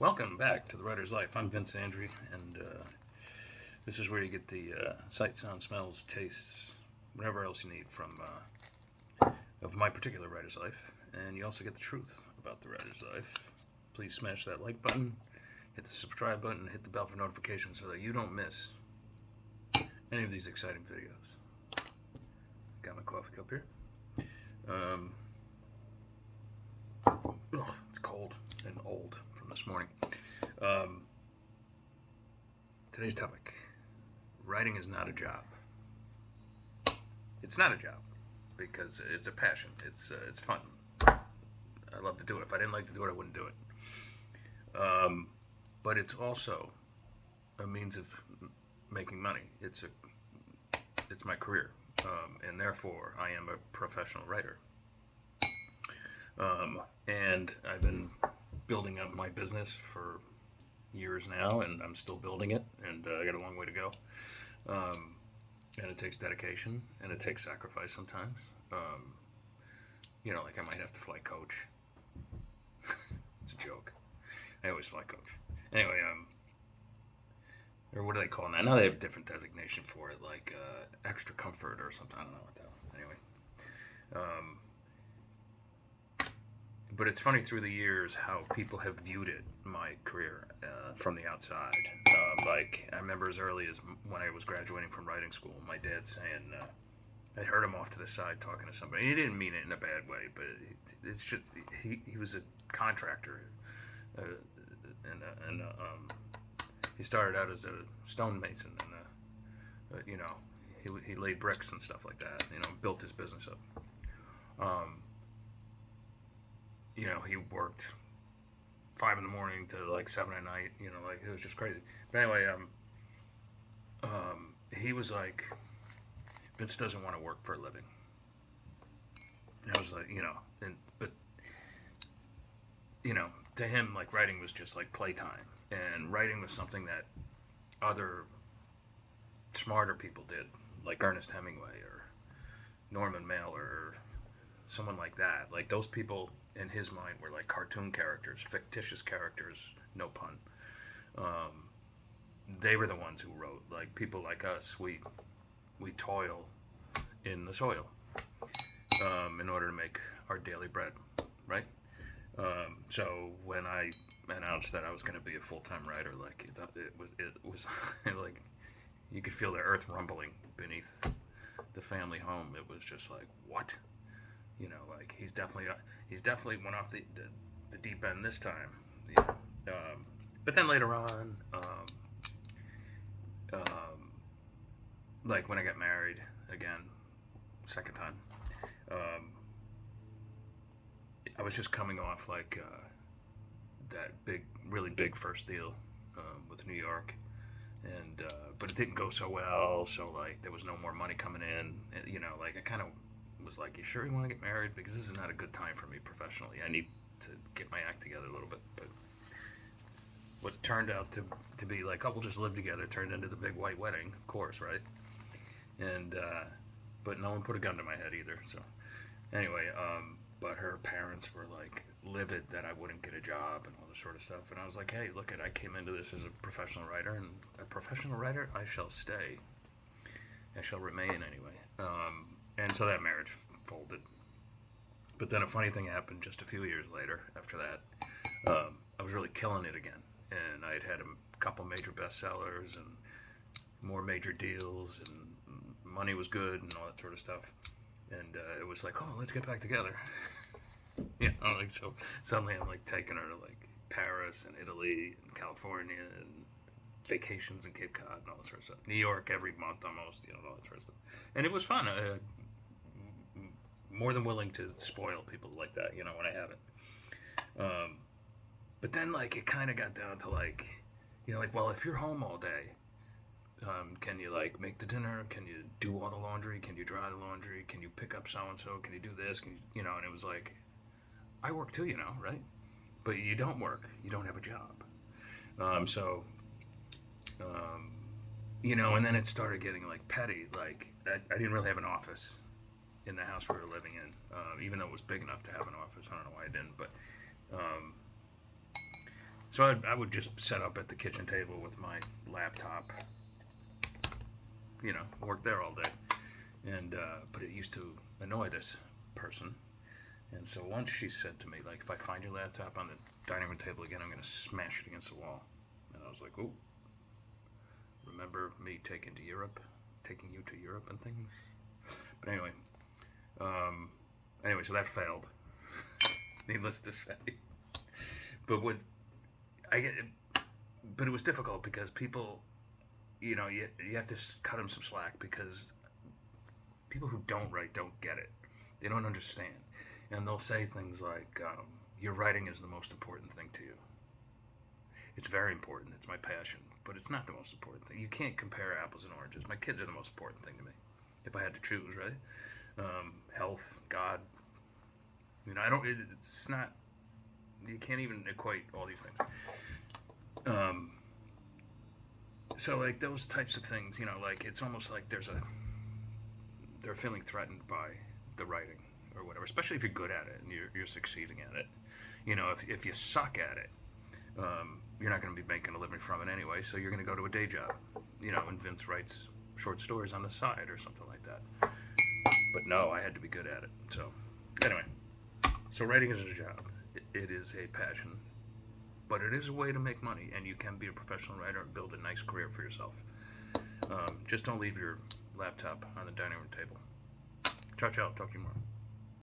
Welcome back to the Writer's Life. I'm Vince Andrew, and this is where you get the sight, sound, smells, tastes, whatever else you need from of my particular writer's life. And you also get the truth about the writer's life. Please smash that like button, hit the subscribe button, hit the bell for notifications so that you don't miss any of these exciting videos. Got my coffee cup here. It's cold and old from this morning. Today's topic: writing is not a job. It's not a job because it's a passion. It's fun. I love to do it. If I didn't like to do it, I wouldn't do it. But it's also a means of making money. It's my career, and therefore I am a professional writer. And I've been building up my business for years now, and I'm still building it, and I got a long way to go. And it takes dedication, and it takes sacrifice sometimes. Like I might have to fly coach. It's a joke. I always fly coach. Anyway, or what do they call it now? Now they have a different designation for it, like extra comfort or something. I don't know what that was. Anyway. But it's funny through the years how people have viewed it, my career, from the outside. Like, I remember as early as when I was graduating from writing school, my dad saying, I heard him off to the side talking to somebody. He didn't mean it in a bad way, but it's just, he was a contractor. And he started out as a stonemason, and, he laid bricks and stuff like that, built his business up. He worked 5 a.m. to like 7 at night. It was just crazy. But anyway, he was like, Vince doesn't want to work for a living. And I was like, but to him, like writing was just like playtime, and writing was something that other smarter people did, like Ernest Hemingway or Norman Mailer or someone like that. Like those people in his mind were like cartoon characters, fictitious characters, no pun. They were the ones who wrote. Like people like us, we toil in the soil in order to make our daily bread, right? So when I announced that I was going to be a full-time writer, like it was like you could feel the earth rumbling beneath the family home. It was just like, what? Like he's definitely went off the deep end this time. But then later on, like when I got married again, second time, I was just coming off like that really big first deal with New York, and but it didn't go so well. So like there was no more money coming in. Like I kind of was like, you sure you want to get married? Because this is not a good time for me professionally. I need to get my act together a little bit. But what turned out to be like, oh, we'll just live together, turned into the big white wedding, of course, right? And but no one put a gun to my head either. So anyway, but her parents were like livid that I wouldn't get a job and all this sort of stuff. And I was like, hey, look, I came into this as a professional writer, and a professional writer I shall stay. I shall remain anyway. And so that marriage folded. But then a funny thing happened just a few years later after that. I was really killing it again. And I had a couple major bestsellers and more major deals, and money was good and all that sort of stuff. And it was like, oh, let's get back together. So suddenly I'm like taking her to like Paris and Italy and California and vacations in Cape Cod and all that sort of stuff. New York every month almost, all that sort of stuff. And it was fun. More than willing to spoil people like that, when I have it. But then, like, it kind of got down to, like, well, if you're home all day, can you, like, make the dinner? Can you do all the laundry? Can you dry the laundry? Can you pick up so-and-so? Can you do this? And it was like, I work too, right? But you don't work. You don't have a job. And then it started getting, like, petty. Like, I didn't really have an office in the house we were living in, even though it was big enough to have an office. I don't know why I didn't, but So I would just set up at the kitchen table with my laptop, work there all day. And but it used to annoy this person. And so once she said to me, like, if I find your laptop on the dining room table again, I'm going to smash it against the wall. And I was like, oh, remember me taking you to Europe and things? But anyway, so that failed. Needless to say. But but it was difficult because people, you have to cut them some slack, because people who don't write don't get it. They don't understand. And they'll say things like, your writing is the most important thing to you. It's very important. It's my passion. But it's not the most important thing. You can't compare apples and oranges. My kids are the most important thing to me, if I had to choose, right? Health, God. It's not, you can't even equate all these things. So like those types of things, like it's almost like they're feeling threatened by the writing or whatever, especially if you're good at it and you're succeeding at it. If you suck at it, you're not going to be making a living from it anyway, so you're going to go to a day job, and Vince writes short stories on the side or something like that. But no, I had to be good at it. So anyway, so writing is a job. It is a passion, but it is a way to make money, and you can be a professional writer and build a nice career for yourself. Just don't leave your laptop on the dining room table. Ciao, ciao. Talk to you more.